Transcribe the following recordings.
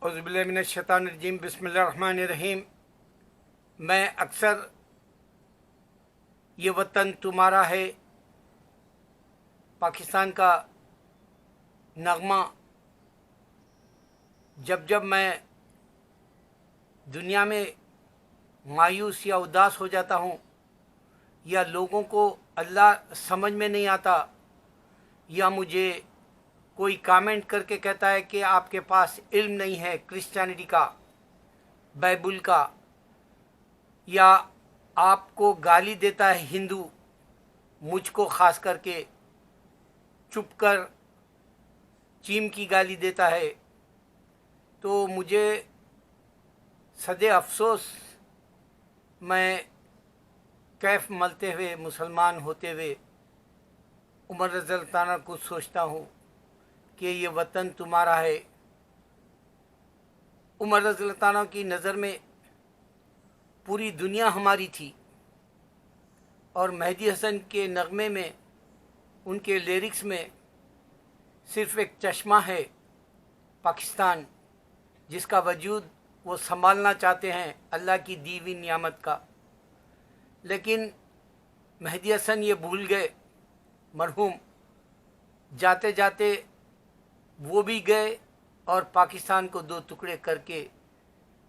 औज़ुबिल्लाहिमिनश्शैतानिर्रजीम बिस्मिल्लाहिर्रहमानिर्रहीम। मैं अक्सर ये वतन तुम्हारा है पाकिस्तान का नगमा जब जब मैं दुनिया में मायूस या उदास हो जाता हूँ या लोगों को अल्लाह समझ में नहीं आता या मुझे कोई कमेंट करके कहता है कि आपके पास इल्म नहीं है क्रिश्चियनिटी का, बाइबल का, या आपको गाली देता है हिंदू, मुझको ख़ास करके चुप कर चीम की गाली देता है, तो मुझे सदे अफसोस मैं कैफ मलते हुए मुसलमान होते हुए उमर रज़ी अल्लाह ताला को सोचता हूँ कि ये वतन तुम्हारा है। उमर रज़ी अल्लाह ताला की नज़र में पूरी दुनिया हमारी थी और मेहदी हसन के नगमे में, उनके लिरिक्स में सिर्फ़ एक चश्मा है पाकिस्तान, जिसका वजूद वो संभालना चाहते हैं अल्लाह की दी हुई नियामत का। लेकिन मेहदी हसन ये भूल गए, मरहूम, जाते जाते वो भी गए और पाकिस्तान को दो टुकड़े करके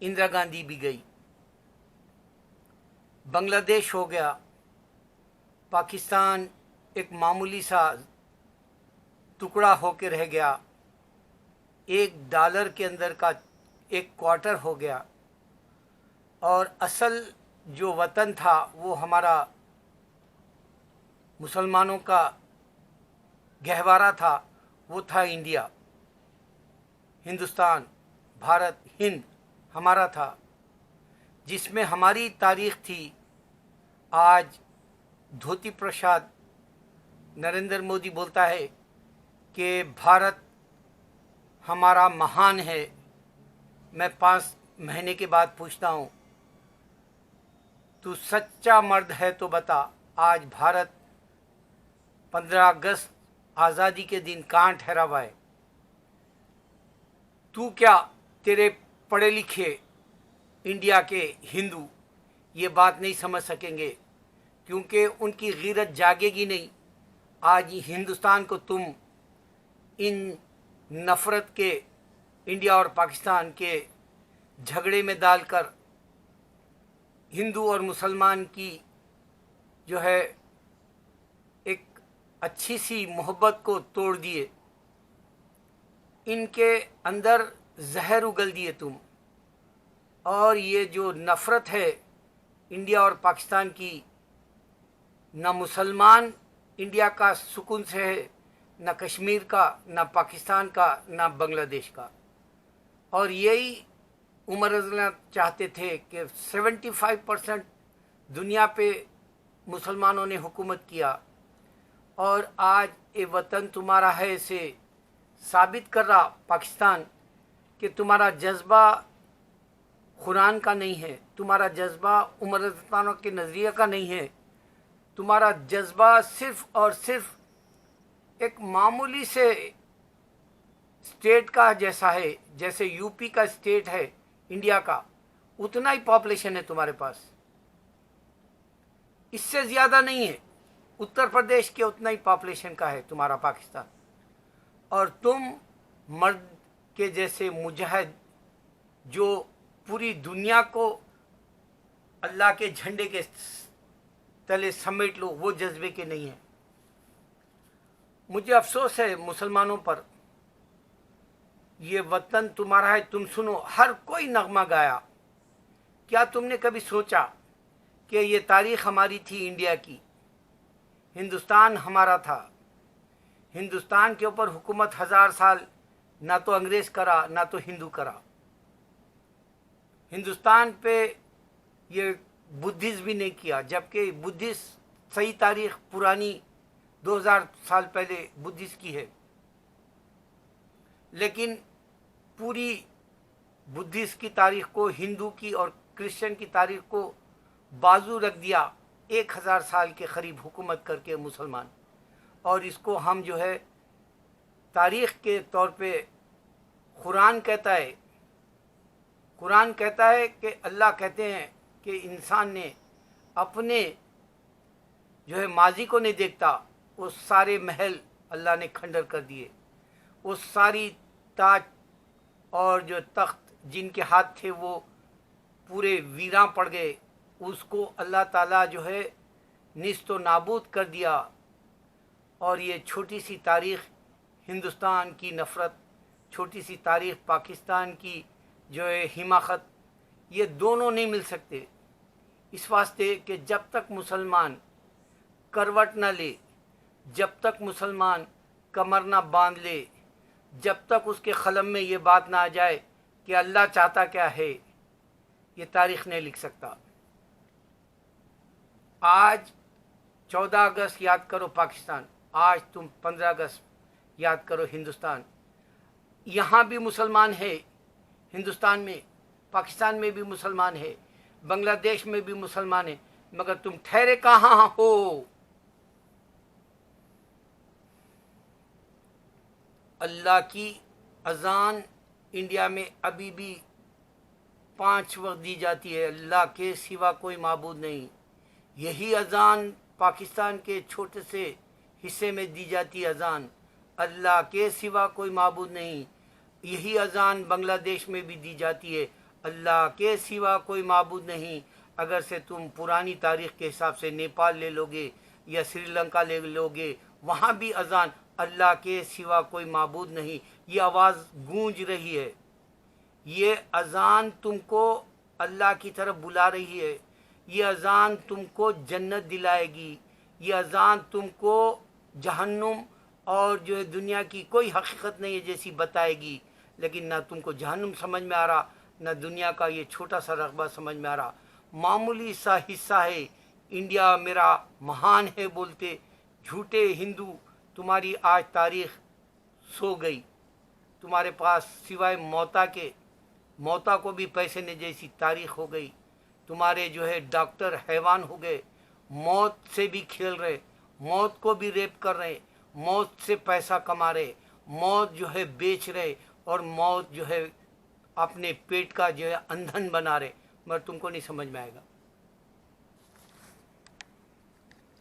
इंदिरा गांधी भी गई। बांग्लादेश हो गया, पाकिस्तान एक मामूली सा टुकड़ा होकर रह गया, $1 के अंदर का एक क्वार्टर हो गया। और असल जो वतन था वो हमारा मुसलमानों का गहवारा था, वो था इंडिया, हिंदुस्तान, भारत, हिंद हमारा था, जिसमें हमारी तारीख़ थी। आज धोती प्रसाद नरेंद्र मोदी बोलता है कि भारत हमारा महान है। मैं 5 महीने के बाद पूछता हूँ, तू सच्चा मर्द है तो बता, आज भारत 15 अगस्त आज़ादी के दिन कहाँ ठहरा हुआ है? तू क्या, तेरे पढ़े लिखे इंडिया के हिंदू ये बात नहीं समझ सकेंगे, क्योंकि उनकी गीरत जागेगी नहीं। आज हिंदुस्तान को तुम इन नफ़रत के इंडिया और पाकिस्तान के झगड़े में डालकर हिंदू और मुसलमान की जो है एक अच्छी सी मोहब्बत को तोड़ दिए, इनके अंदर जहर उगल दिए तुम। और ये जो नफ़रत है इंडिया और पाकिस्तान की, ना मुसलमान इंडिया का सुकून से है, ना कश्मीर का, ना पाकिस्तान का, ना बांग्लादेश का। और यही उमर रज़ी चाहते थे कि 75% दुनिया पे मुसलमानों ने हुकूमत किया। और आज ये वतन तुम्हारा है से साबित कर रहा पाकिस्तान कि तुम्हारा जज्बा कुरान का नहीं है, तुम्हारा जज्बा उमर रज़ी ताला के नज़रिए का नहीं है, तुम्हारा जज्बा सिर्फ़ और सिर्फ एक मामूली से स्टेट का जैसा है, जैसे यूपी का स्टेट है इंडिया का, उतना ही पॉपुलेशन है तुम्हारे पास, इससे ज़्यादा नहीं है। उत्तर प्रदेश के उतना ही पॉपुलेशन का है तुम्हारा पाकिस्तान। और तुम मर्द के जैसे मुजाहिद जो पूरी दुनिया को अल्लाह के झंडे के तले समेट लो, वो जज्बे के नहीं है। मुझे अफसोस है मुसलमानों पर। ये वतन तुम्हारा है, तुम सुनो, हर कोई नगमा गाया। क्या तुमने कभी सोचा कि ये तारीख़ हमारी थी इंडिया की, हिंदुस्तान हमारा था, हिंदुस्तान के ऊपर हुकूमत 1000 साल ना तो अंग्रेज़ करा ना तो हिंदू करा। हिंदुस्तान पे ये बुद्धिज़्म भी नहीं किया, जबकि बुद्धिस्ट सही तारीख़ पुरानी 2000 साल पहले बुद्धिस्ट की है। लेकिन पूरी बुद्धिस्ट की तारीख़ को, हिंदू की और क्रिश्चियन की तारीख़ को बाजू रख दिया 1000 साल के करीब हुकूमत करके मुसलमान। और इसको हम जो है तारीख़ के तौर पे कुरान कहता है कुरान कहता है कि अल्लाह कहते हैं कि इंसान ने अपने जो है माजी को नहीं देखता, वो सारे महल अल्लाह ने खंडर कर दिए, वो सारी ताज और जो तख्त जिनके हाथ थे वो पूरे वीरां पड़ गए, उसको अल्लाह ताला जो है निस्तो नाबूद कर दिया। और ये छोटी सी तारीख़ हिंदुस्तान की नफ़रत, छोटी सी तारीख़ पाकिस्तान की जो है हिमाकत, ये दोनों नहीं मिल सकते। इस वास्ते कि जब तक मुसलमान करवट न ले, जब तक मुसलमान कमर ना बांध ले, जब तक उसके क़लम में ये बात ना आ जाए कि अल्लाह चाहता क्या है, ये तारीख़ नहीं लिख सकता। आज 14 अगस्त याद करो पाकिस्तान, आज तुम 15 अगस्त याद करो हिंदुस्तान। यहाँ भी मुसलमान है, हिंदुस्तान में, पाकिस्तान में भी मुसलमान है, बांग्लादेश में भी मुसलमान है, मगर तुम ठहरे कहाँ हो? अल्लाह की अजान इंडिया में अभी भी 5 वक्त दी जाती है, अल्लाह के सिवा कोई माबूद नहीं। यही अजान पाकिस्तान के छोटे से हिस्से में दी जाती है, अजान अल्लाह के सिवा कोई माबूद नहीं। यही अजान बांग्लादेश में भी दी जाती है, अल्लाह के सिवा कोई माबूद नहीं। अगर से तुम पुरानी तारीख़ के हिसाब से नेपाल ले लोगे या श्रीलंका ले लोगे, वहाँ भी अजान अल्लाह के सिवा कोई माबूद नहीं, ये आवाज़ गूंज रही है। ये अजान तुमको अल्लाह की तरफ बुला रही है, ये अजान तुमको जन्नत दिलाएगी, ये अजान तुमको जहन्नुम और जो है दुनिया की कोई हकीकत नहीं है जैसी बताएगी। लेकिन ना तुमको जहन्नुम समझ में आ रहा, ना दुनिया का ये छोटा सा रकबा समझ में आ रहा। मामूली सा हिस्सा है, इंडिया मेरा महान है बोलते झूठे हिंदू, तुम्हारी आज तारीख़ सो गई। तुम्हारे पास सिवाय मौता के, मौता को भी पैसे ने जैसी तारीख़ हो गई। तुम्हारे जो है डॉक्टर हैवान हो गए, मौत से भी खेल रहे, मौत को भी रेप कर रहे, मौत से पैसा कमा रहे, मौत जो है बेच रहे, और मौत जो है अपने पेट का जो है अंधन बना रहे, मगर तुमको नहीं समझ में आएगा।